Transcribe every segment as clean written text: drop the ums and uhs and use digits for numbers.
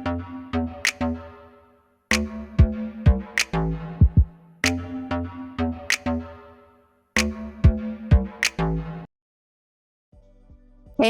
Hey,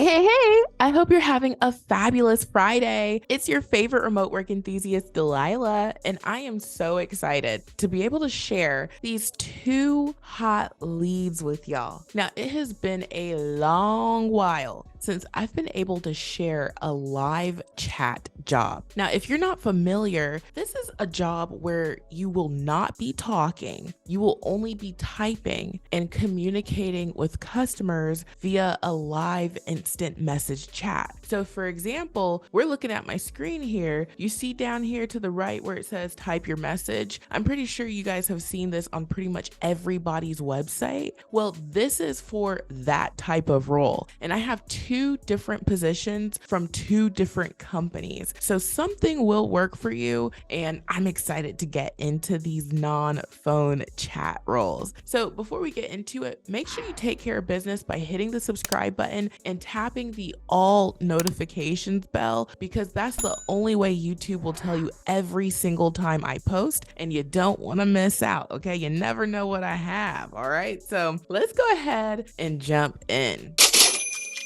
hey, hey! I hope you're having a fabulous Friday. It's your favorite remote work enthusiast, Delilah, and I am so excited to be able to share these two hot leads with y'all. Now, it has been a long while since I've been able to share a live chat job. Now, if you're not familiar, this is a job where you will not be talking, you will only be typing and communicating with customers via a live instant message chat. So for example, we're looking at my screen here. You see down here to the right where it says type your message. I'm pretty sure you guys have seen this on pretty much everybody's website. Well, this is for that type of role. And I have two different positions from two different companies. So something will work for you. And I'm excited to get into these non-phone chat roles. So before we get into it, make sure you take care of business by hitting the subscribe button and tapping the all notifications bell, because that's the only way YouTube will tell you every single time I post, and you don't want to miss out. Okay, you never know what I have. All right, so let's go ahead and jump in.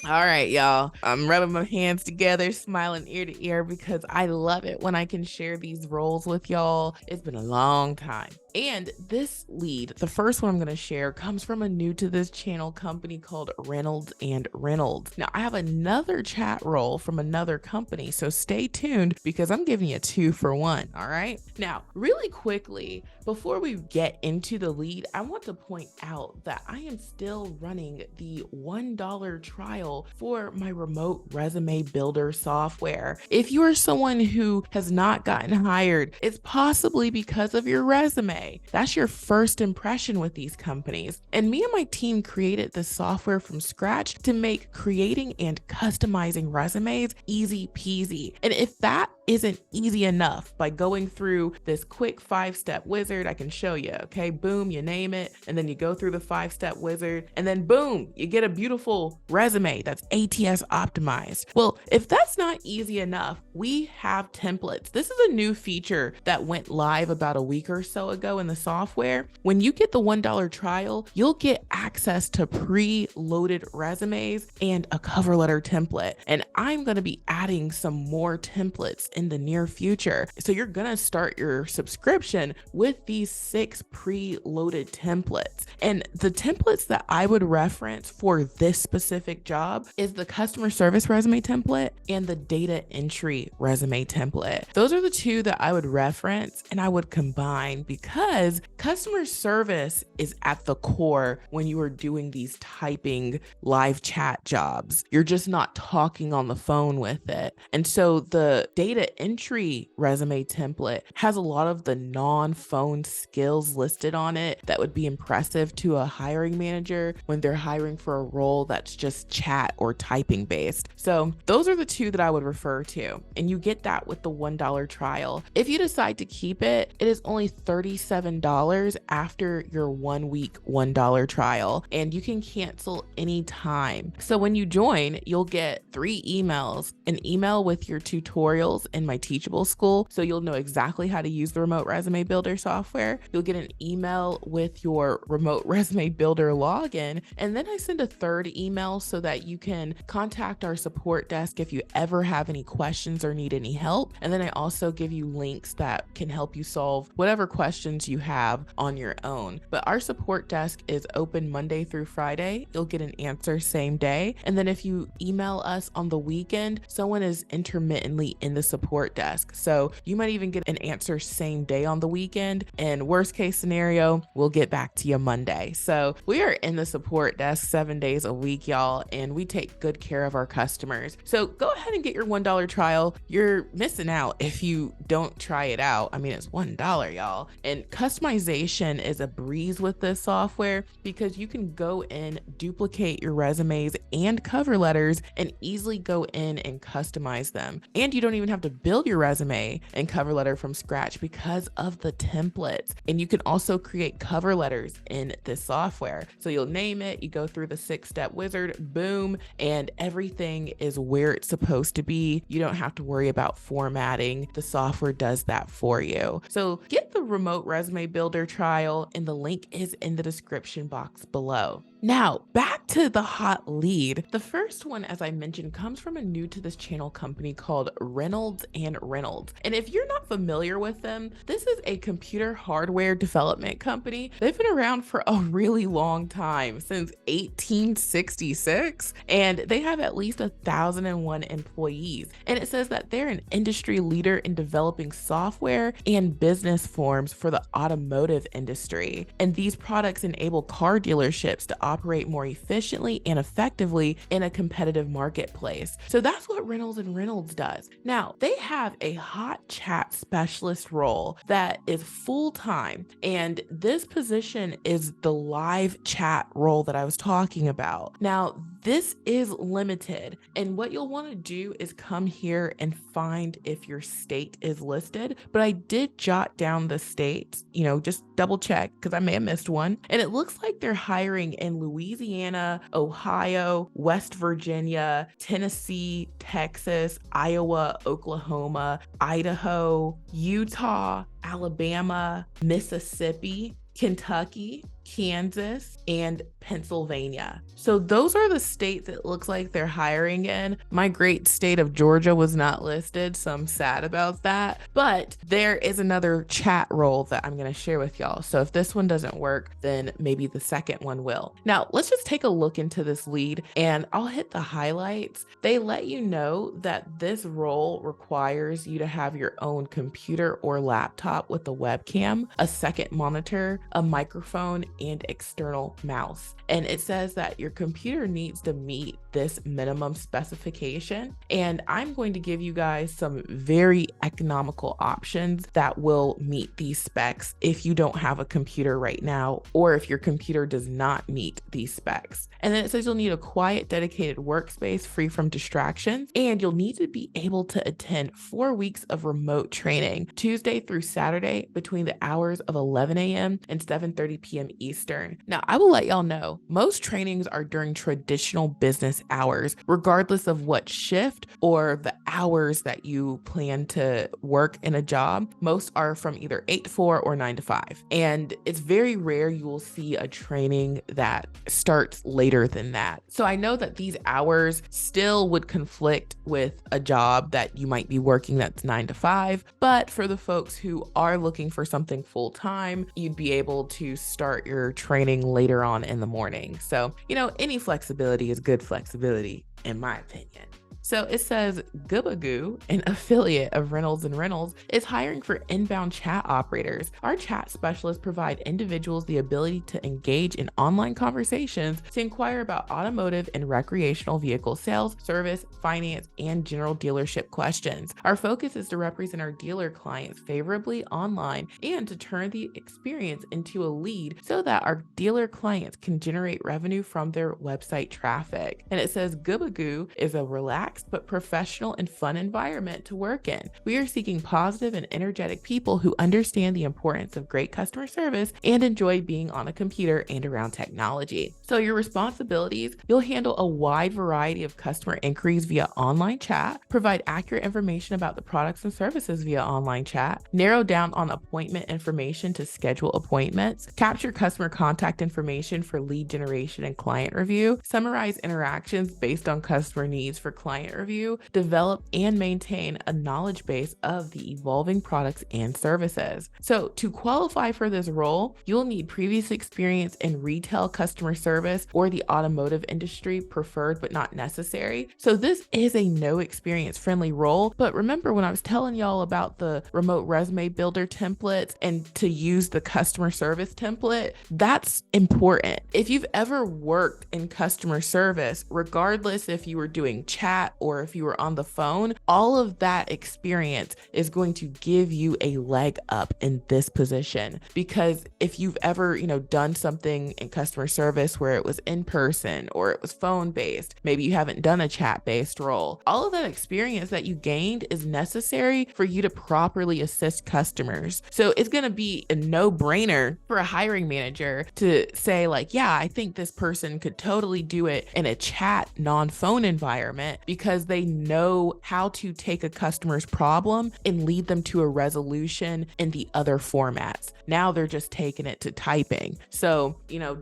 All right, y'all. I'm rubbing my hands together, smiling ear to ear, because I love it when I can share these roles with y'all. It's been a long time. And this lead, the first one I'm going to share, comes from a new to this channel company called Reynolds and Reynolds. Now, I have another chat role from another company, so stay tuned because I'm giving you 2 for 1. All right. Now, really quickly, before we get into the lead, I want to point out that I am still running the $1 trial for my remote resume builder software. If you are someone who has not gotten hired, it's possibly because of your resume. That's your first impression with these companies. And me and my team created this software from scratch to make creating and customizing resumes easy peasy. And if that isn't easy enough by going through this quick 5-step wizard, I can show you. Okay, boom, you name it, and then you go through the 5-step wizard, and then boom, you get a beautiful resume that's ATS optimized. Well, if that's not easy enough, we have templates. This is a new feature that went live about a week or so ago in the software. When you get the $1 trial, you'll get access to pre-loaded resumes and a cover letter template. And I'm going to be adding some more templates in the near future. So you're going to start your subscription with these 6 pre-loaded templates. And the templates that I would reference for this specific job is the customer service resume template and the data entry resume template. Those are the 2 that I would reference and I would combine, because customer service is at the core when you are doing these typing live chat jobs. You're just not talking on the phone with it. And so the data entry resume template has a lot of the non-phone skills listed on it that would be impressive to a hiring manager when they're hiring for a role that's just chat or typing based. So those are the 2 that I would refer to. And you get that with the $1 trial. If you decide to keep it, it is only $37 after your 1 week $1 trial, and you can cancel anytime. So when you join, you'll get 3 emails: an email with your tutorials in my Teachable School, so you'll know exactly how to use the remote resume builder software. You'll get an email with your remote resume builder login, and then I send a 3rd email so that you can contact our support desk if you ever have any questions or need any help. And then I also give you links that can help you solve whatever questions you have on your own. But our support desk is open Monday through Friday. You'll get an answer same day. And then if you email us on the weekend, someone is intermittently in the support desk. So you might even get an answer same day on the weekend. And worst case scenario, we'll get back to you Monday. So we are in the support desk 7 days a week, y'all, and we take good care of our customers. So go ahead and get your $1 trial. You're missing out if you don't try it out. I mean, it's $1, y'all. And customization is a breeze with this software because you can go in, duplicate your resumes and cover letters, and easily go in and customize them. And you don't even have to build your resume and cover letter from scratch because of the templates. And you can also create cover letters in this software. So you'll name it, you go through the 6-step wizard, boom, and everything is where it's supposed to be. You don't have to worry about formatting. The software does that for you. So get the remote resume builder trial, and the link is in the description box below. Now, back to the hot lead. The first one, as I mentioned, comes from a new to this channel company called Reynolds and Reynolds. And if you're not familiar with them, this is a computer hardware development company. They've been around for a really long time, since 1866, and they have at least 1,001 employees. And it says that they're an industry leader in developing software and business forms for the automotive industry. And these products enable car dealerships to operate more efficiently and effectively in a competitive marketplace. So that's what Reynolds and Reynolds does. Now, they have a hot chat specialist role that is full-time, and this position is the live chat role that I was talking about. Now, this is limited, and what you'll want to do is come here and find if your state is listed, but I did jot down the states, just double check because I may have missed one. And it looks like they're hiring in Louisiana, Ohio, West Virginia, Tennessee, Texas, Iowa, Oklahoma, Idaho, Utah, Alabama, Mississippi, Kentucky, Kansas, and Pennsylvania. So those are the states it looks like they're hiring in. My great state of Georgia was not listed, so I'm sad about that. But there is another chat role that I'm going to share with y'all. So if this one doesn't work, then maybe the second one will. Now, let's just take a look into this lead, and I'll hit the highlights. They let you know that this role requires you to have your own computer or laptop with a webcam, a second monitor, a microphone, and external mouse. And it says that your computer needs to meet this minimum specification. And I'm going to give you guys some very economical options that will meet these specs if you don't have a computer right now, or if your computer does not meet these specs. And then it says you'll need a quiet, dedicated workspace free from distractions, and you'll need to be able to attend 4 weeks of remote training, Tuesday through Saturday, between the hours of 11 a.m. and 7:30 p.m. Eastern. Now, I will let y'all know, most trainings are during traditional business hours, regardless of what shift or the hours that you plan to work in a job. Most are from either 8 to 4 or 9 to 5. And it's very rare you will see a training that starts later than that. So I know that these hours still would conflict with a job that you might be working that's 9 to 5. But for the folks who are looking for something full time, you'd be able to start your training later on in the morning. So, any flexibility is good flexibility, in my opinion. So it says Gubagoo, an affiliate of Reynolds and Reynolds, is hiring for inbound chat operators. Our chat specialists provide individuals the ability to engage in online conversations to inquire about automotive and recreational vehicle sales, service, finance, and general dealership questions. Our focus is to represent our dealer clients favorably online and to turn the experience into a lead so that our dealer clients can generate revenue from their website traffic. And it says Gubagoo is a relaxed but professional and fun environment to work in. We are seeking positive and energetic people who understand the importance of great customer service and enjoy being on a computer and around technology. So your responsibilities, you'll handle a wide variety of customer inquiries via online chat, provide accurate information about the products and services via online chat, narrow down on appointment information to schedule appointments, capture customer contact information for lead generation and client review, summarize interactions based on customer needs for client review, develop and maintain a knowledge base of the evolving products and services. So to qualify for this role, you'll need previous experience in retail customer service or the automotive industry, preferred but not necessary. So this is a no experience friendly role. But remember when I was telling y'all about the remote resume builder templates and to use the customer service template, that's important. If you've ever worked in customer service, regardless if you were doing chat or if you were on the phone, all of that experience is going to give you a leg up in this position. Because if you've ever, done something in customer service where it was in person or it was phone based, maybe you haven't done a chat based role, all of that experience that you gained is necessary for you to properly assist customers. So it's going to be a no-brainer for a hiring manager to say like, yeah, I think this person could totally do it in a chat non-phone environment because they know how to take a customer's problem and lead them to a resolution in the other formats. Now they're just taking it to typing. So,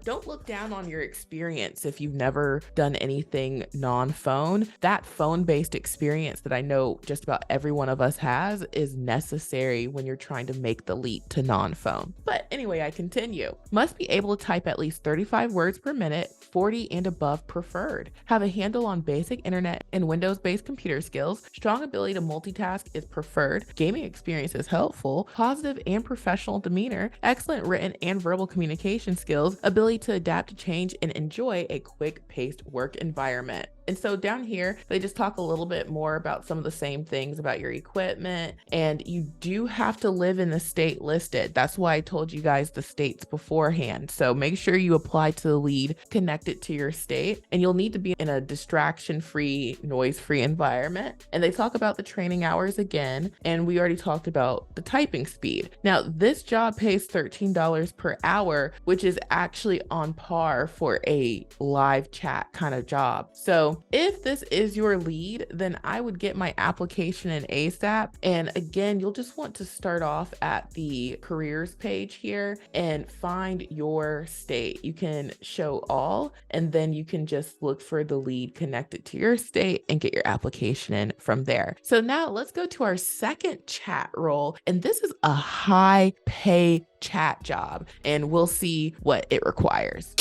don't look down on your experience if you've never done anything non-phone. That phone-based experience that I know just about every one of us has is necessary when you're trying to make the leap to non-phone. But anyway, I continue. Must be able to type at least 35 words per minute, 40 and above preferred. Have a handle on basic internet and Windows-based computer skills. Strong ability to multitask is preferred. Gaming experience is helpful. Positive and professional demeanor. Excellent written and verbal communication skills. Ability to adapt to change and enjoy a quick-paced work environment. And so down here, they just talk a little bit more about some of the same things about your equipment. And you do have to live in the state listed. That's why I told you guys the states beforehand. So make sure you apply to the lead, connect it to your state, and you'll need to be in a distraction-free, noise-free environment. And they talk about the training hours again. And we already talked about the typing speed. Now, this job pays $13 per hour, which is actually on par for a live chat kind of job. So if this is your lead, then I would get my application in ASAP. And again, you'll just want to start off at the careers page here and find your state. You can show all, and then you can just look for the lead connected to your state and get your application in from there. So now let's go to our second chat role. And this is a high pay chat job, and we'll see what it requires.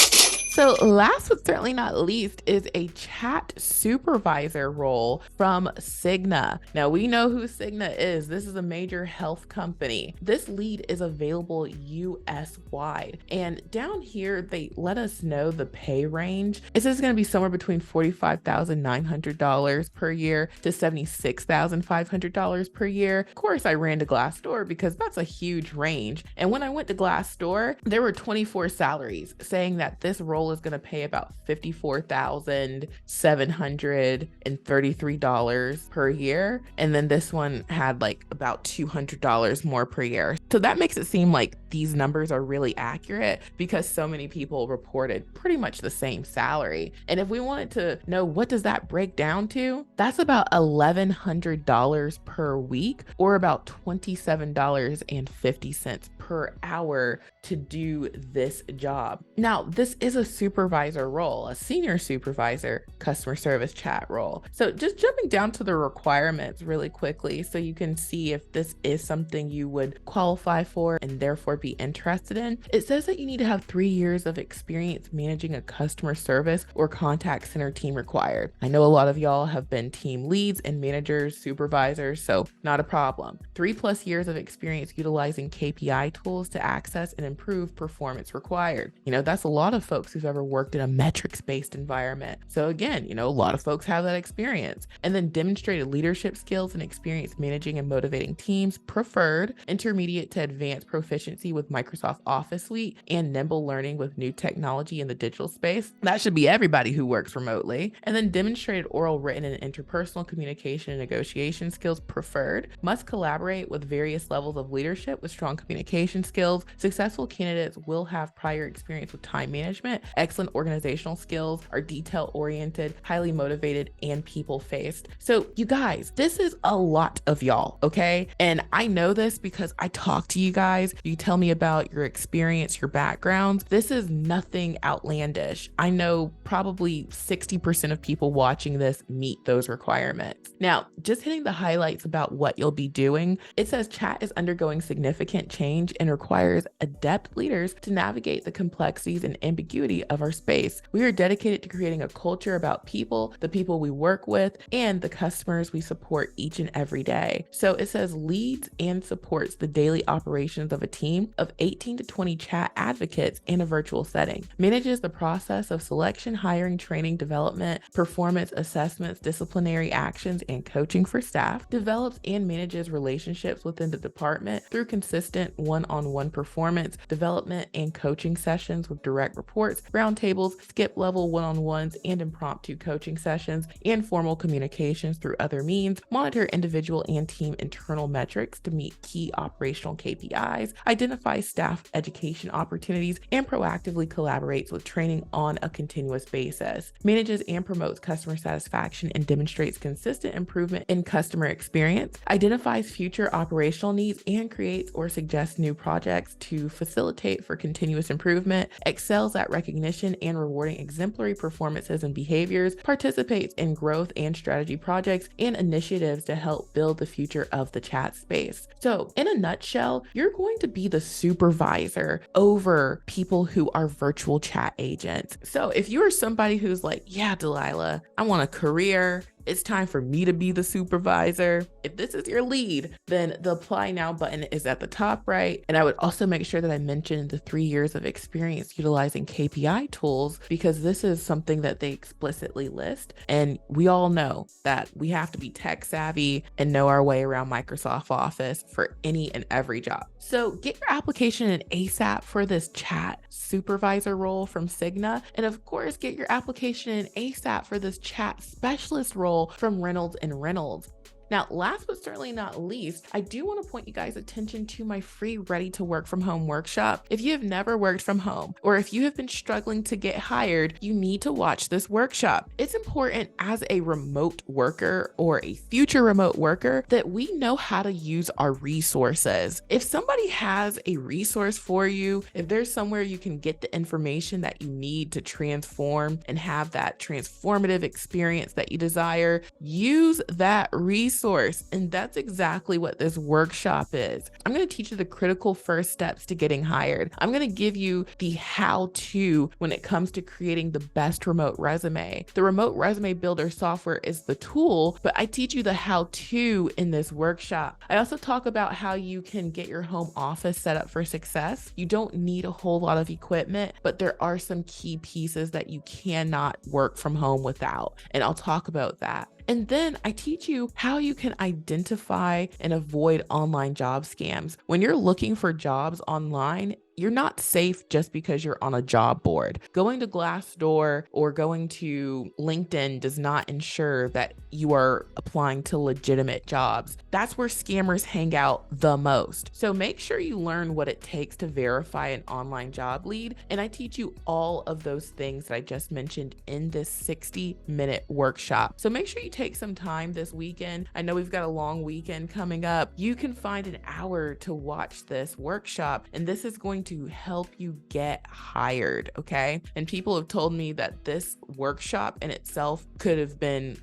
So last but certainly not least is a chat supervisor role from Cigna. Now we know who Cigna is. This is a major health company. This lead is available US wide. And down here, they let us know the pay range. It says it's going to be somewhere between $45,900 per year to $76,500 per year. Of course, I ran to Glassdoor because that's a huge range. And when I went to Glassdoor, there were 24 salaries saying that this role is going to pay about $54,733 per year. And then this one had like about $200 more per year. So that makes it seem like these numbers are really accurate because so many people reported pretty much the same salary. And if we wanted to know what does that break down to, that's about $1,100 per week or about $27.50 per hour to do this job. Now, this is a supervisor role, a senior supervisor customer service chat role. So just jumping down to the requirements really quickly so you can see if this is something you would qualify for and therefore be interested in. It says that you need to have 3 years of experience managing a customer service or contact center team required. I know a lot of y'all have been team leads and managers, supervisors, so not a problem. 3+ years of experience utilizing KPI tools to access and improve performance required. That's a lot of folks who've ever worked in a metrics-based environment. So again, a lot of folks have that experience. And then demonstrated leadership skills and experience managing and motivating teams, preferred. Intermediate to advanced proficiency with Microsoft Office Suite and nimble learning with new technology in the digital space. That should be everybody who works remotely. And then demonstrated oral, written, and interpersonal communication and negotiation skills, preferred. Must collaborate with various levels of leadership with strong communication skills. Successful candidates will have prior experience with time management, excellent organizational skills, are detail-oriented, highly motivated, and people-faced. So you guys, this is a lot of y'all, okay? And I know this because I talk to you guys. You tell me about your experience, your backgrounds. This is nothing outlandish. I know probably 60% of people watching this meet those requirements. Now, just hitting the highlights about what you'll be doing. marketing. It says chat is undergoing significant change and requires adept leaders to navigate the complexities and ambiguity of our space. We are dedicated to creating a culture about people, the people we work with, and the customers we support each and every day. So it says leads and supports the daily operations of a team of 18 to 20 chat advocates in a virtual setting, manages the process of selection, hiring, training, development, performance assessments, disciplinary actions, and coaching for staff, develops and manages relationships within the department through consistent one-on-one performance, development, and coaching sessions with direct reports, roundtables, skip level one-on-ones, and impromptu coaching sessions, and formal communications through other means, monitor individual and team internal metrics to meet key operational KPIs, identify staff education opportunities, and proactively collaborates with training on a continuous basis, manages and promotes customer satisfaction and demonstrates consistent improvement in customer experience, identifies future operational needs and creates or suggests new projects to facilitate for continuous improvement, excels at recognition and rewarding exemplary performances and behaviors, participates in growth and strategy projects and initiatives to help build the future of the chat space. So in a nutshell, you're going to be the supervisor over people who are virtual chat agents. So if you are somebody who's like, yeah, Delilah, I want a career, it's time for me to be the supervisor. If this is your lead, then the apply now button is at the top right. And I would also make sure that I mention the 3 years of experience utilizing KPI tools, because this is something that they explicitly list. And we all know that we have to be tech savvy and know our way around Microsoft Office for any and every job. So get your application in ASAP for this chat supervisor role from Cigna. And of course, get your application in ASAP for this chat specialist role from Reynolds and Reynolds. Now, last but certainly not least, I do want to point you guys' attention to my free Ready to Work From Home workshop. If you have never worked from home, or if you have been struggling to get hired, you need to watch this workshop. It's important as a remote worker or a future remote worker that we know how to use our resources. If somebody has a resource for you, if there's somewhere you can get the information that you need to transform and have that transformative experience that you desire, use that resource. And that's exactly what this workshop is. I'm going to teach you the critical first steps to getting hired. I'm going to give you the how-to when it comes to creating the best remote resume. The remote resume builder software is the tool, but I teach you the how-to in this workshop. I also talk about how you can get your home office set up for success. You don't need a whole lot of equipment, but there are some key pieces that you cannot work from home without. And I'll talk about that. And then I teach you how you can identify and avoid online job scams. When you're looking for jobs online, you're not safe just because you're on a job board. Going to Glassdoor or going to LinkedIn does not ensure that you are applying to legitimate jobs. That's where scammers hang out the most. So make sure you learn what it takes to verify an online job lead. And I teach you all of those things that I just mentioned in this 60-minute workshop. So make sure you take some time this weekend. I know we've got a long weekend coming up. You can find an hour to watch this workshop, and this is going to help you get hired, okay? And people have told me that this workshop in itself could have been,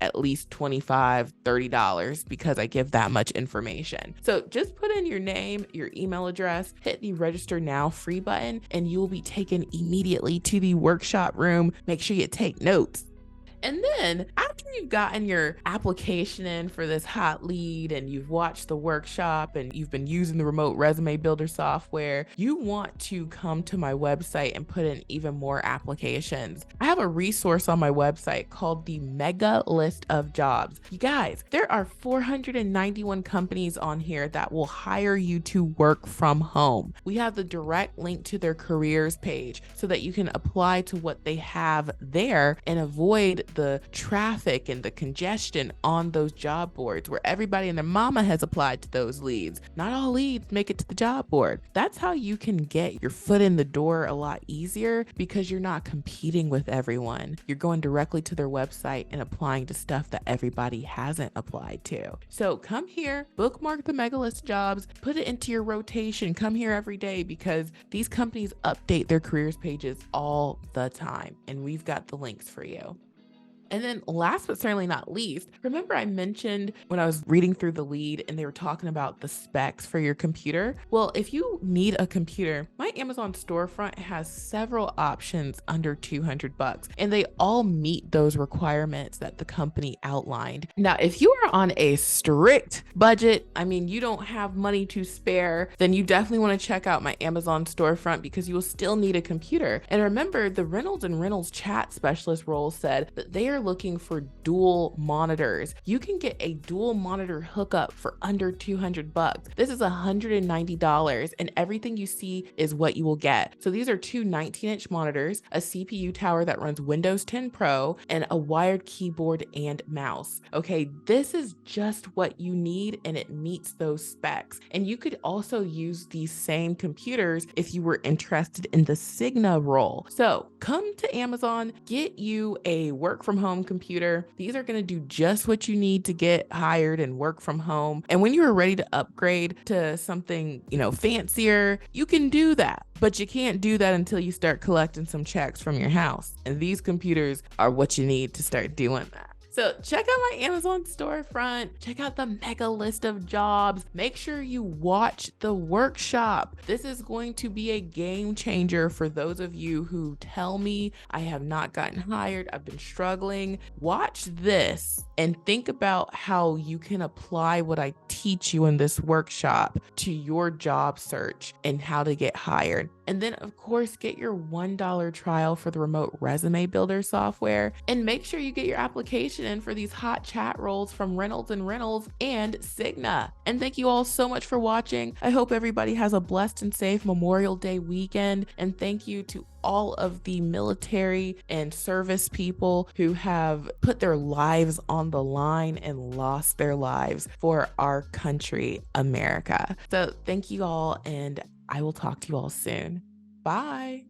at least $25, $30 because I give that much information. So just put in your name, your email address, hit the register now free button, and you'll be taken immediately to the workshop room. Make sure you take notes. And then after you've gotten your application in for this hot lead and you've watched the workshop and you've been using the remote resume builder software, you want to come to my website and put in even more applications. I have a resource on my website called the Mega List of Jobs. You guys, there are 491 companies on here that will hire you to work from home. We have the direct link to their careers page so that you can apply to what they have there and avoid the traffic and the congestion on those job boards where everybody and their mama has applied to those leads. Not all leads make it to the job board. That's how you can get your foot in the door a lot easier because you're not competing with everyone. You're going directly to their website and applying to stuff that everybody hasn't applied to. So come here, bookmark the Mega List Jobs, put it into your rotation, come here every day because these companies update their careers pages all the time and we've got the links for you. And then last but certainly not least, remember I mentioned when I was reading through the lead and they were talking about the specs for your computer? Well, if you need a computer, my Amazon storefront has several options under 200 bucks, and they all meet those requirements that the company outlined. Now, if you are on a strict budget, I mean, you don't have money to spare, then you definitely want to check out my Amazon storefront because you will still need a computer. And remember, the Reynolds chat specialist role said that they are looking for dual monitors. You can get a dual monitor hookup for under 200 bucks. This is $190, and everything you see is what you will get. So these are two 19-inch monitors, a CPU tower that runs Windows 10 Pro, and a wired keyboard and mouse. Okay, this is just what you need, and it meets those specs. And you could also use these same computers if you were interested in the Cigna role. So come to Amazon, get you a work from home computer. These are going to do just what you need to get hired and work from home. And when you're ready to upgrade to something, fancier, you can do that. But you can't do that until you start collecting some checks from your house. And these computers are what you need to start doing that. So check out my Amazon storefront, check out the mega list of jobs, make sure you watch the workshop. This is going to be a game changer for those of you who tell me I have not gotten hired, I've been struggling. Watch this and think about how you can apply what I teach you in this workshop to your job search and how to get hired. And then, of course, get your $1 trial for the remote resume builder software, and make sure you get your application in for these hot chat roles from Reynolds and Cigna. And thank you all so much for watching. I hope everybody has a blessed and safe Memorial Day weekend. And thank you to all of the military and service people who have put their lives on the line and lost their lives for our country, America. So thank you all, and I will talk to you all soon. Bye.